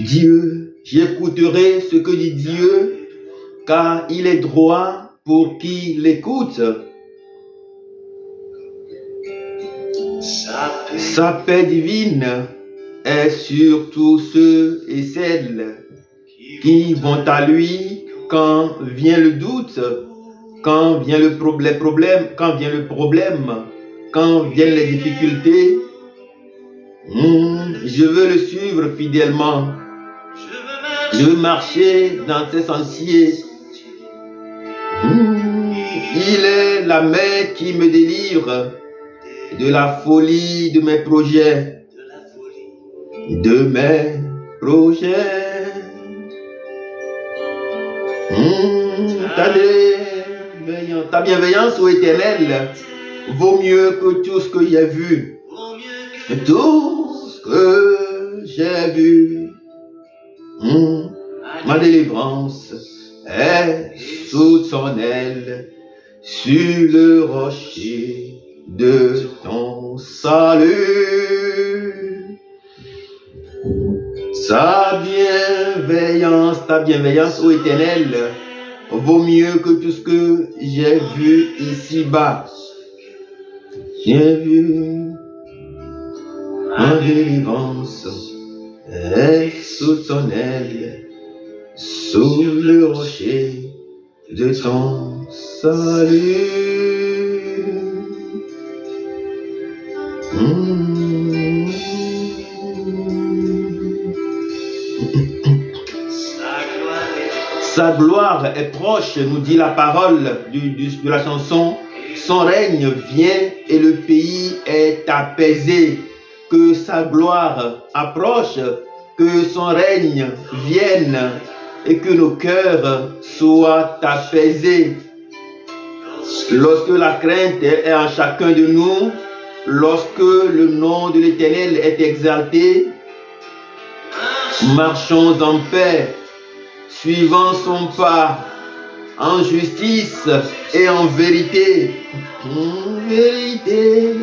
Dieu, j'écouterai ce que dit Dieu, car il est droit pour qui l'écoute. Sa paix divine est sur tous ceux et celles qui vont à lui quand vient le doute, quand vient le problème, quand viennent les difficultés. Je veux le suivre fidèlement. Je veux marcher dans ses sentiers. Il est la main qui me délivre de la folie de mes projets. Ta bienveillance, ô Éternel, vaut mieux que tout ce que j'ai vu. Tout ce que j'ai vu. Ma délivrance est sous ton aile, sur le rocher de ton salut. Ta bienveillance, ô Éternel, vaut mieux que tout ce que j'ai vu ici-bas. J'ai vu ma délivrance est sous ton aile, sous le rocher de ton salut. Sa gloire est proche, nous dit la parole de la chanson. Son règne vient et le pays est apaisé. Que sa gloire approche, que son règne vienne et que nos cœurs soient apaisés. Lorsque la crainte est en chacun de nous, lorsque le nom de l'Éternel est exalté, marchons en paix, suivant son pas, en justice et en vérité. En vérité.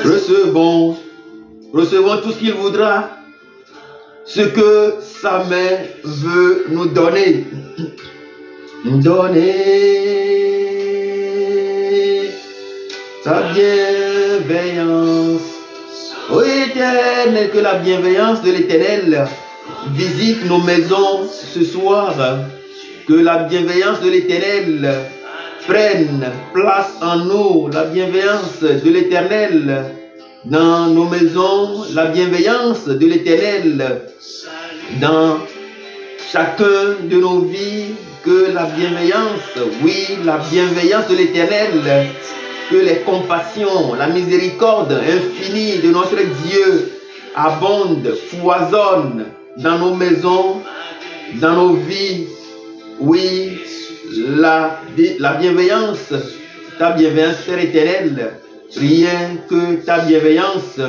Recevons tout ce qu'il voudra, ce que sa main veut nous donner. Donner sa bienveillance. Ô Éternel, que la bienveillance de l'Éternel visite nos maisons ce soir. Que la bienveillance de l'Éternel prenne place en nous, la bienveillance de l'Éternel dans nos maisons, la bienveillance de l'Éternel dans chacun de nos vies, que la bienveillance, oui, la bienveillance de l'Éternel, que les compassions, la miséricorde infinie de notre Dieu abonde, foisonne dans nos maisons, dans nos vies. Oui, la bienveillance, ta bienveillance, Père éternel, rien que ta bienveillance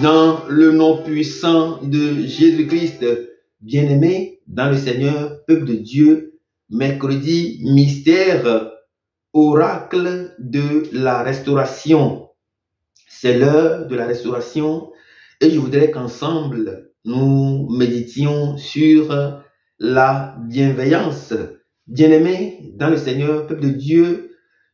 dans le nom puissant de Jésus-Christ. Bien-aimés dans le Seigneur, peuple de Dieu, mercredi, mystère, oracle de la restauration. C'est l'heure de la restauration et je voudrais qu'ensemble, nous méditions sur la bienveillance. Bien-aimés dans le Seigneur, peuple de Dieu,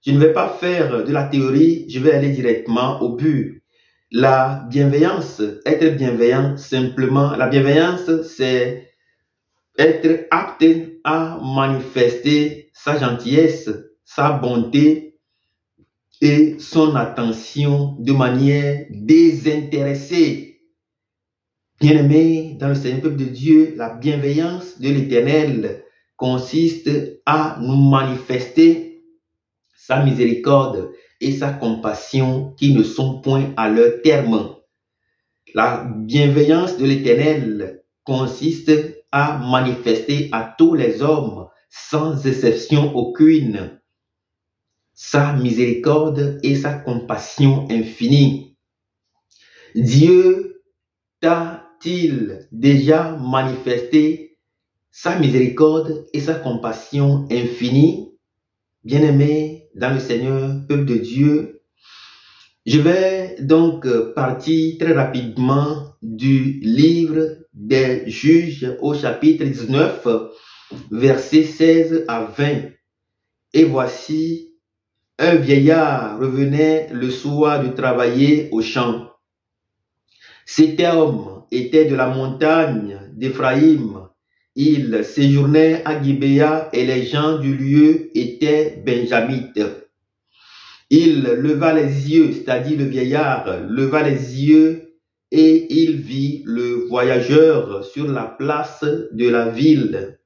je ne vais pas faire de la théorie, je vais aller directement au but. La bienveillance, être bienveillant simplement, la bienveillance c'est être apte à manifester sa gentillesse, sa bonté et son attention de manière désintéressée. Bien-aimés dans le Seigneur, peuple de Dieu, la bienveillance de l'Éternel consiste à nous manifester sa miséricorde et sa compassion qui ne sont point à leur terme. La bienveillance de l'Éternel consiste à manifester à tous les hommes, sans exception aucune, sa miséricorde et sa compassion infinie. Dieu t'a-t-il déjà manifesté sa miséricorde et sa compassion infinie? Bien-aimés dans le Seigneur, peuple de Dieu, Je vais donc partir très rapidement du livre des Juges au chapitre 19, versets 16 à 20. Et voici, un vieillard revenait le soir de travailler au champ. Cet homme était de la montagne d'Éphraïm. Il séjournait à Gibéa et les gens du lieu étaient benjamites. Il leva les yeux, c'est-à-dire le vieillard, leva les yeux et il vit le voyageur sur la place de la ville.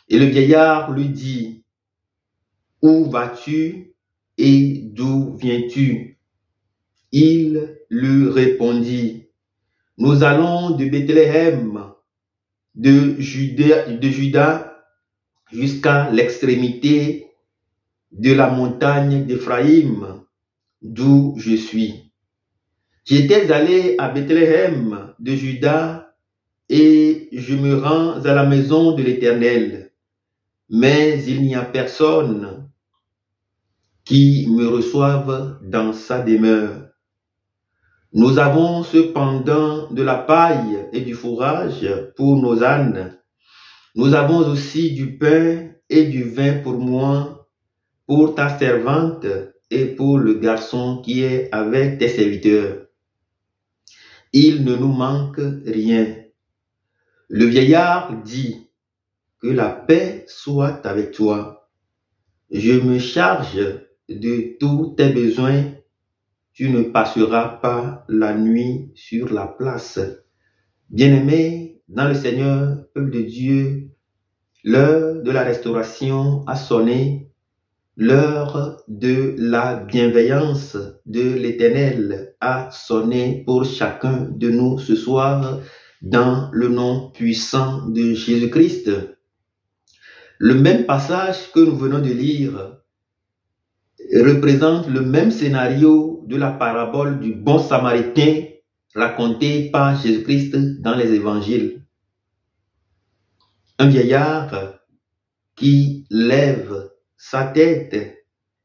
Et le vieillard lui dit, « Où vas-tu et d'où viens-tu » Il lui répondit, « Nous allons de Bethléem, de Juda jusqu'à l'extrémité de la montagne d'Éphraïm, d'où je suis. J'étais allé à Bethléem de Juda et je me rends à la maison de l'Éternel, mais il n'y a personne qui me reçoive dans sa demeure. Nous avons cependant de la paille et du fourrage pour nos ânes. Nous avons aussi du pain et du vin pour moi, pour ta servante et pour le garçon qui est avec tes serviteurs. Il ne nous manque rien. » Le vieillard dit, « Que la paix soit avec toi. Je me charge de tous tes besoins. Tu ne passeras pas la nuit sur la place. » Bien-aimés dans le Seigneur, peuple de Dieu, l'heure de la restauration a sonné. L'heure de la bienveillance de l'Éternel a sonné pour chacun de nous ce soir dans le nom puissant de Jésus-Christ. Le même passage que nous venons de lire représente le même scénario de la parabole du bon samaritain racontée par Jésus-Christ dans les évangiles. Un vieillard qui lève sa tête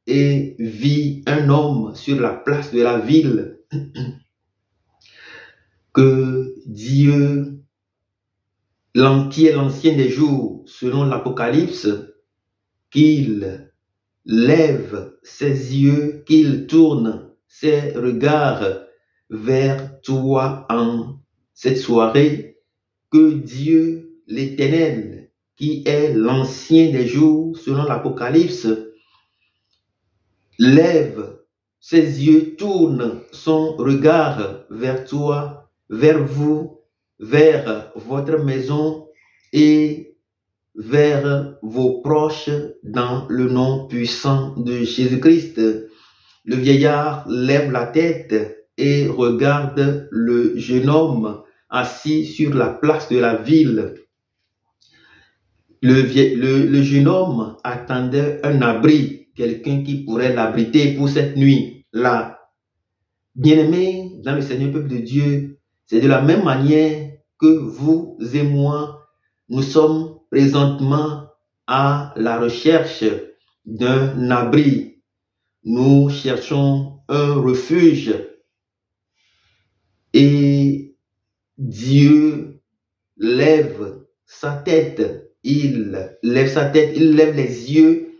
et vit un homme sur la place de la ville que Dieu, qui est l'ancien des jours, selon l'Apocalypse, qu'il lève ses yeux, qu'il tourne ses regards vers toi en cette soirée, que Dieu, l'Éternel, qui est l'ancien des jours, selon l'Apocalypse, lève ses yeux, tourne son regard vers toi, vers vous, vers votre maison et vers vos proches dans le nom puissant de Jésus-Christ. Le vieillard lève la tête et regarde le jeune homme assis sur la place de la ville. Le jeune homme attendait un abri, quelqu'un qui pourrait l'abriter pour cette nuit-là. Bien-aimés dans le Seigneur, peuple de Dieu, c'est de la même manière que vous et moi, nous sommes présentement à la recherche d'un abri. Nous cherchons un refuge et Dieu lève sa tête. Il lève sa tête, il lève les yeux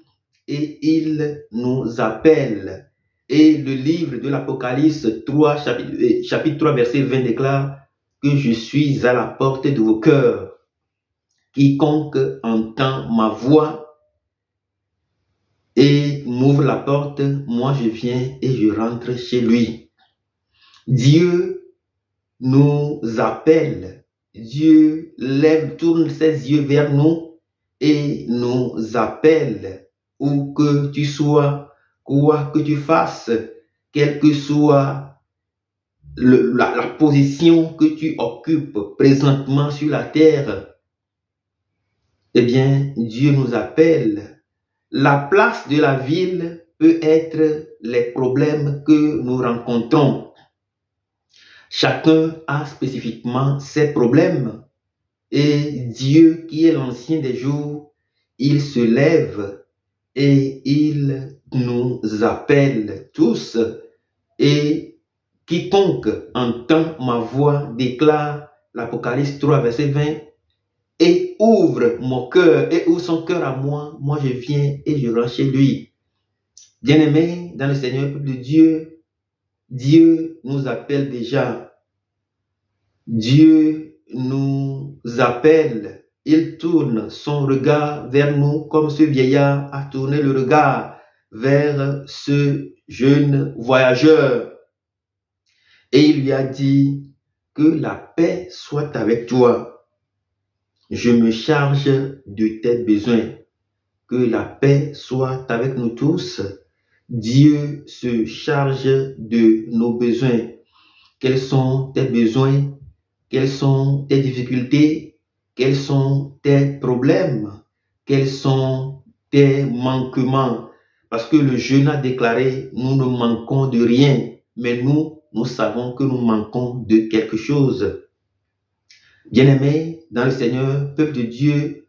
et il nous appelle. Et le livre de l'Apocalypse 3, chapitre 3, verset 20 déclare que je suis à la porte de vos cœurs. Quiconque entend ma voix et m'ouvre la porte, moi je viens et je rentre chez lui. Dieu nous appelle. Dieu tourne ses yeux vers nous et nous appelle. Où que tu sois, quoi que tu fasses, quelle que soit la position que tu occupes présentement sur la terre, eh bien, Dieu nous appelle. La place de la ville peut être les problèmes que nous rencontrons. Chacun a spécifiquement ses problèmes. Et Dieu, qui est l'ancien des jours, il se lève et il nous appelle tous Et quiconque entend ma voix, déclare l'Apocalypse 3, verset 20, et ouvre mon cœur, et ouvre son cœur à moi, moi je viens et je rentre chez lui. Bien-aimés dans le Seigneur, peuple de Dieu, Dieu nous appelle déjà. Dieu nous appelle. Il tourne son regard vers nous comme ce vieillard a tourné le regard vers ce jeune voyageur. Et il lui a dit que la paix soit avec toi. Je me charge de tes besoins. Que la paix soit avec nous tous. Dieu se charge de nos besoins. Quels sont tes besoins? Quelles sont tes difficultés? Quels sont tes problèmes? Quels sont tes manquements? Parce que le jeune a déclaré, nous ne manquons de rien, mais nous savons que nous manquons de quelque chose. Bien-aimé dans le Seigneur, peuple de Dieu,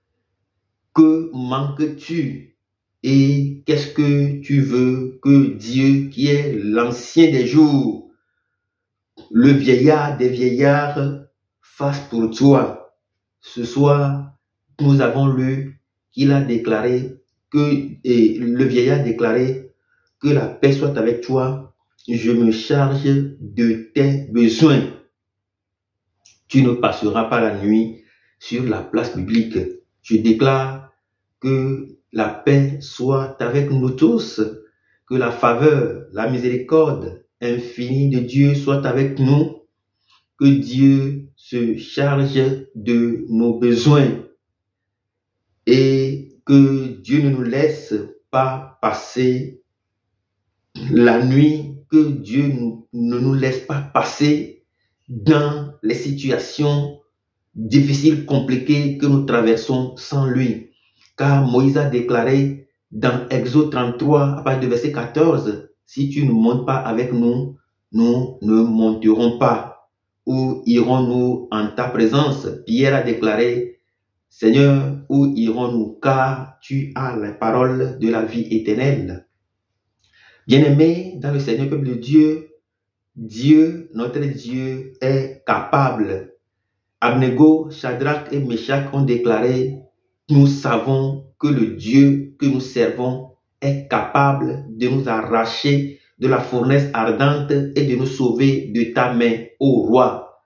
que manques-tu? Et qu'est-ce que tu veux que Dieu, qui est l'ancien des jours, le vieillard des vieillards, fasse pour toi? Ce soir, nous avons lu qu'il a déclaré et le vieillard a déclaré que la paix soit avec toi. Je me charge de tes besoins. Tu ne passeras pas la nuit sur la place publique. Je déclare que la paix soit avec nous tous, que la faveur, la miséricorde infinie de Dieu soit avec nous, que Dieu se charge de nos besoins et que Dieu ne nous laisse pas passer la nuit, que Dieu ne nous laisse pas passer dans les situations difficiles, compliquées que nous traversons sans lui. Car Moïse a déclaré dans Exode 33, à partir du verset 14, si tu ne montes pas avec nous, nous ne monterons pas. Où irons-nous en ta présence? Pierre a déclaré, Seigneur, où irons-nous? Car tu as la parole de la vie éternelle. Bien-aimés dans le Seigneur, peuple de Dieu, Dieu, notre Dieu, est capable. Abnego, Shadrach et Meshach ont déclaré, nous savons que le Dieu que nous servons est capable de nous arracher de la fournaise ardente et de nous sauver de ta main, ô roi.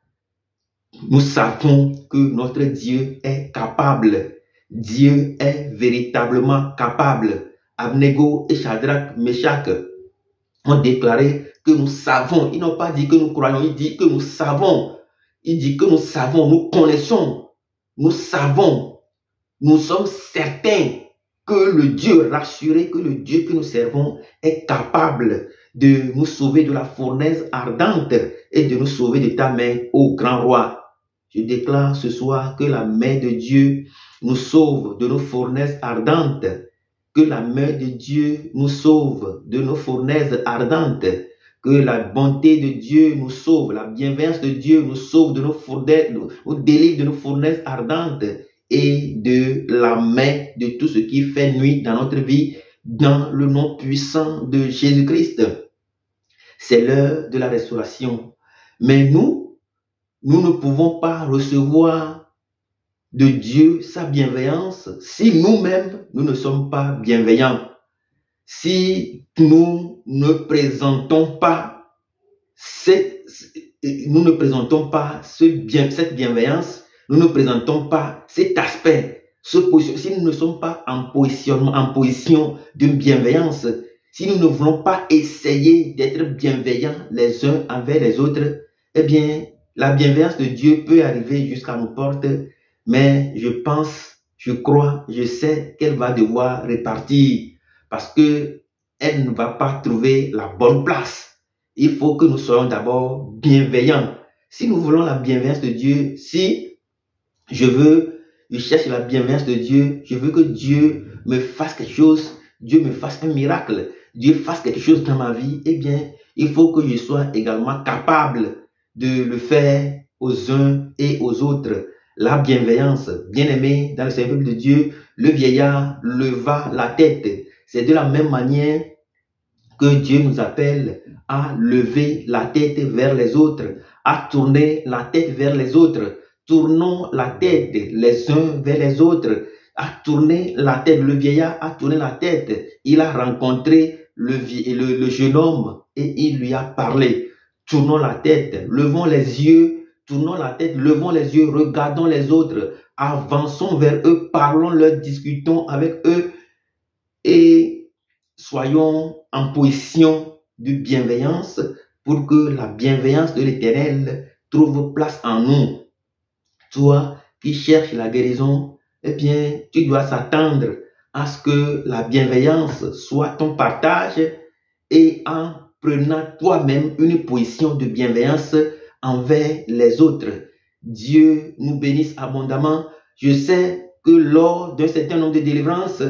Nous savons que notre Dieu est capable. Dieu est véritablement capable. Abnego et Shadrach, Meshach ont déclaré que nous savons. Ils n'ont pas dit que nous croyons, ils disent que nous savons. Il dit que nous savons, nous connaissons, nous savons, nous sommes certains que le Dieu rassuré, que le Dieu que nous servons est capable de nous sauver de la fournaise ardente et de nous sauver de ta main, ô grand roi. Je déclare ce soir que la main de Dieu nous sauve de nos fournaises ardentes, que la main de Dieu nous sauve de nos fournaises ardentes, que la bonté de Dieu nous sauve, la bienveillance de Dieu nous sauve de nos fournaises, nous délivre de nos fournaises ardentes et de la main de tout ce qui fait nuit dans notre vie, dans le nom puissant de Jésus-Christ. C'est l'heure de la restauration. Mais nous ne pouvons pas recevoir de Dieu sa bienveillance si nous-mêmes, nous ne sommes pas bienveillants. Si nous ne présentons pas cette bienveillance, nous ne présentons pas cet aspect, si nous ne sommes pas en position de bienveillance, si nous ne voulons pas essayer d'être bienveillants les uns envers les autres, eh bien, la bienveillance de Dieu peut arriver jusqu'à nos portes, mais je pense, je crois, je sais qu'elle va devoir repartir parce que elle ne va pas trouver la bonne place. Il faut que nous soyons d'abord bienveillants. Si nous voulons la bienveillance de Dieu, si je cherche la bienveillance de Dieu, je veux que Dieu me fasse quelque chose, Dieu me fasse un miracle, Dieu fasse quelque chose dans ma vie, eh bien, il faut que je sois également capable de le faire aux uns et aux autres. La bienveillance, bien-aimé dans le Seigneur de Dieu, le vieillard leva la tête. C'est de la même manière que Dieu nous appelle à lever la tête vers les autres, à tourner la tête vers les autres. Tournons la tête les uns vers les autres, à tourner la tête. Le vieillard a tourné la tête. Il a rencontré le jeune homme et il lui a parlé. Tournons la tête, levons les yeux, tournons la tête, levons les yeux, regardons les autres, avançons vers eux, parlons-leur, discutons avec eux et soyons en position de bienveillance pour que la bienveillance de l'Éternel trouve place en nous. Toi qui cherches la guérison, eh bien, tu dois s'attendre à ce que la bienveillance soit ton partage et en prenant toi-même une position de bienveillance envers les autres. Dieu nous bénisse abondamment. Je sais que lors d'un certain nombre de délivrances,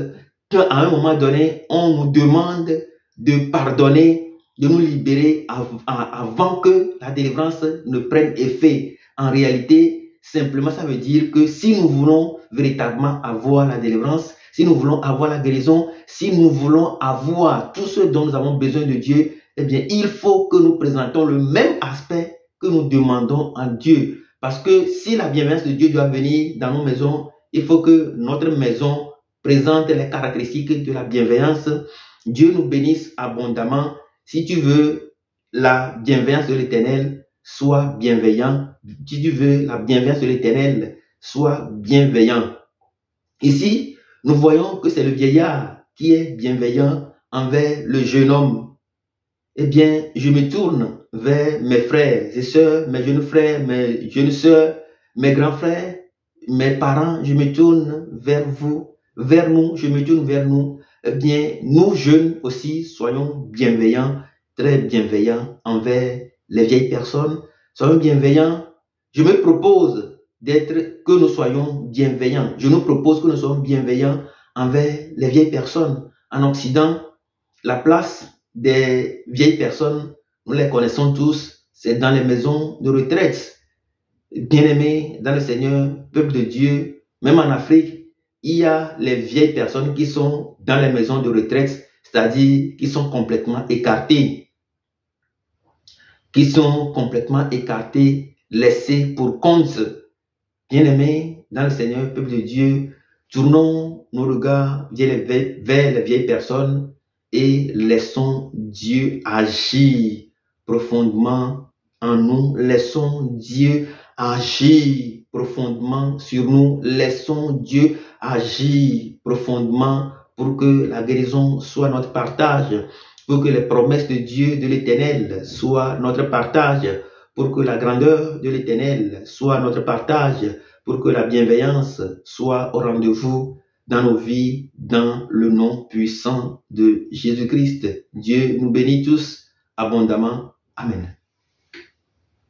qu'à un moment donné, on nous demande de pardonner, de nous libérer avant que la délivrance ne prenne effet. En réalité, simplement, ça veut dire que si nous voulons véritablement avoir la délivrance, si nous voulons avoir la guérison, si nous voulons avoir tout ce dont nous avons besoin de Dieu, eh bien, il faut que nous présentons le même aspect que nous demandons à Dieu. Parce que si la bienveillance de Dieu doit venir dans nos maisons, il faut que notre maison présente les caractéristiques de la bienveillance. Dieu nous bénisse abondamment. Si tu veux la bienveillance de l'Éternel, sois bienveillant. Si tu veux la bienveillance de l'Éternel, sois bienveillant. Ici, nous voyons que c'est le vieillard qui est bienveillant envers le jeune homme. Eh bien, je me tourne vers mes frères et sœurs, mes jeunes frères, mes jeunes sœurs, mes grands frères, mes parents, je me tourne vers vous, vers nous, je me tourne vers nous. Eh bien, nous jeunes aussi, soyons bienveillants, très bienveillants envers les vieilles personnes. Soyons bienveillants. Je me propose que nous soyons bienveillants. Je nous propose que nous soyons bienveillants envers les vieilles personnes. En Occident, la place des vieilles personnes, nous les connaissons tous, c'est dans les maisons de retraite. Bien-aimés dans le Seigneur, peuple de Dieu, même en Afrique, il y a les vieilles personnes qui sont dans les maisons de retraite, c'est-à-dire qui sont complètement écartées. Qui sont complètement écartées, laissées pour compte. Bien-aimés dans le Seigneur, peuple de Dieu, tournons nos regards vers les vieilles personnes et laissons Dieu agir profondément en nous. Laissons Dieu agir profondément sur nous. Laissons Dieu agir profondément pour que la guérison soit notre partage, pour que les promesses de Dieu, de l'Éternel, soient notre partage, pour que la grandeur de l'Éternel soit notre partage, pour que la bienveillance soit au rendez-vous dans nos vies, dans le nom puissant de Jésus-Christ. Dieu nous bénit tous abondamment. Amen.